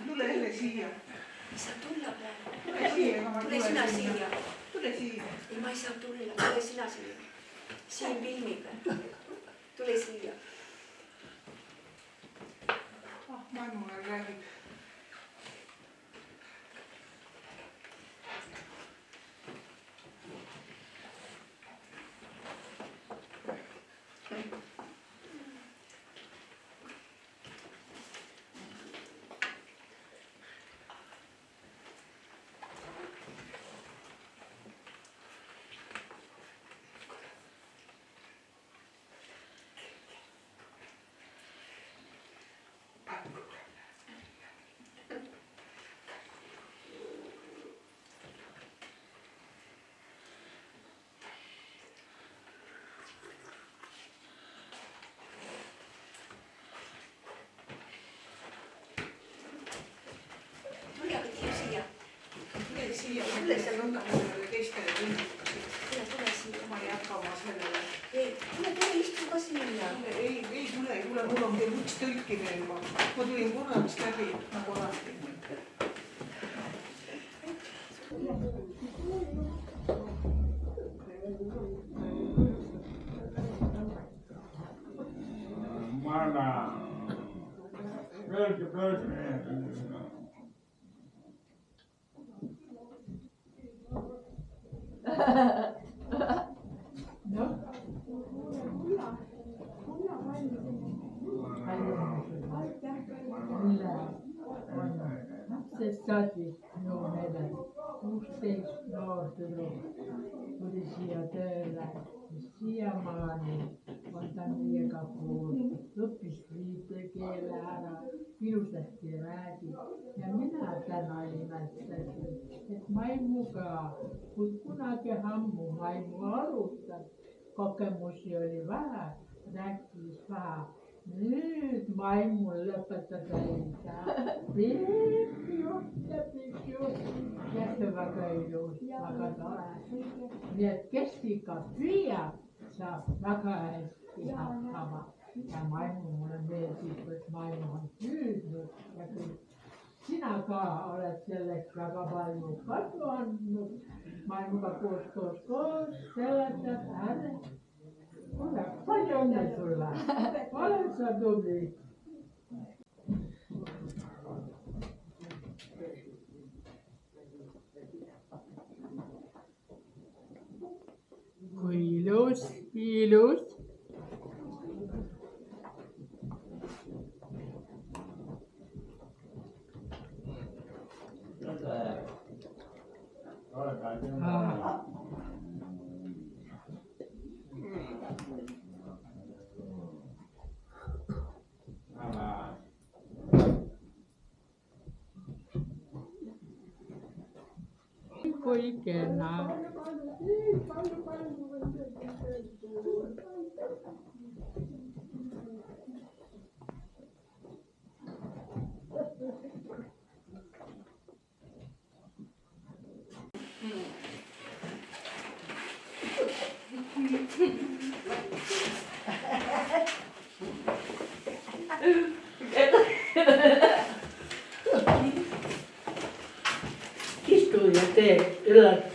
Tule jälle siia. Ei saa tulla praegu. Tule siia. Tule sina siia. Tule siia. Ei, ma ei saa tulla. Tule sina siia. Siin filmib. Tule siia. Maimule räägib. Tule seal nõnda sellele teistele tundidele. Tule siia. Ma ei hakka oma sellele. Tule istu ka siia. Ei tule, mul on veel üks tõlkimine juba. Ma tulin korraks läbi nagu alati. Mana. Pöörde. Lapsest saati minu meelest 16 noortüdruk tuli siia tööle, mis siiamaani on ta meiega koos, õppis viipekeele ära, ilusasti räägib ja mina täna imestasin, et Maimuga, kui kunagi ammu Maimu arutas, kogemusi oli vähe, rääkis vähe. Nüüd Maimul lõpetada ei saa. Pikk jutt ja see väga ilus, väga tore. Nii et kes ikka püüab, saab väga hästi hakkama. Ja Maimu mulle meeldib, et Maimu on püüdnud ja kõik. Sina ka oled selleks väga palju kasu andnud. Maimuga koos seletad ära. Kuule, palju õnne sulle. Oled sa tubli. Ilus, Ilus. Ah. Poikena. Istu ja tee ylös.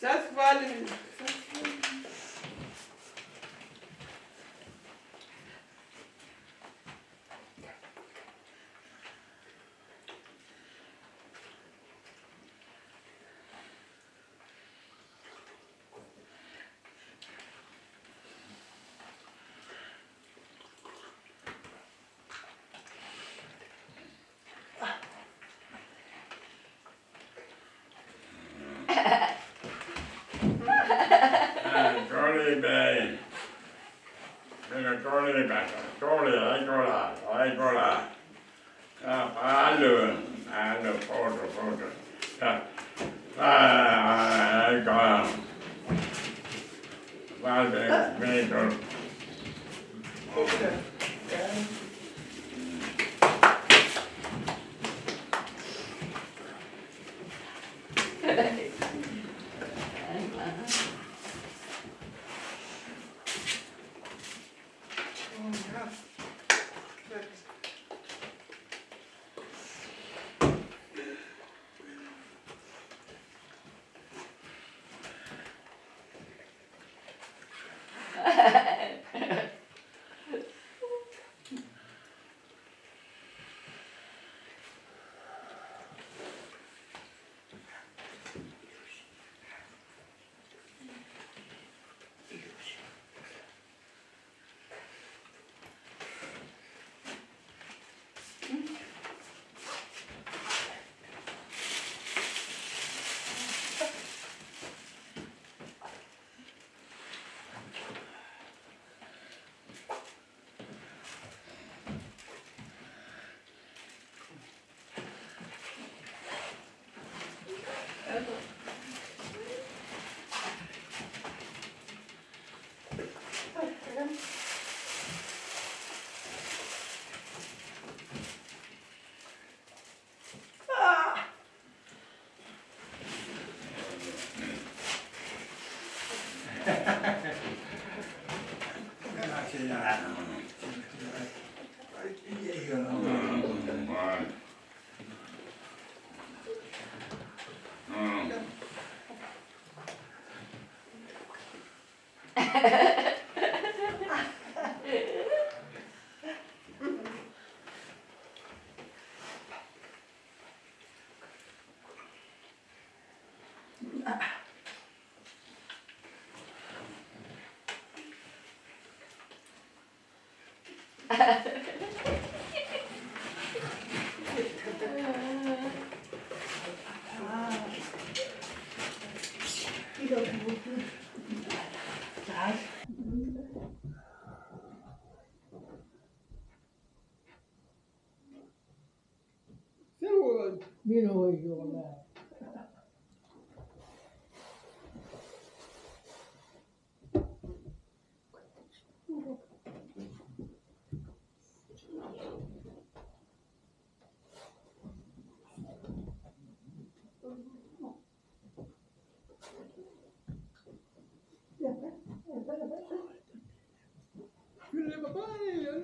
Das war ein... Trolley bay. Mennä trolley päästä. Trolley, ai kola. Ja paljon, foto. Ja, ai kola. Valteen meiton. Minun ei ole. Kyllä mä paljon.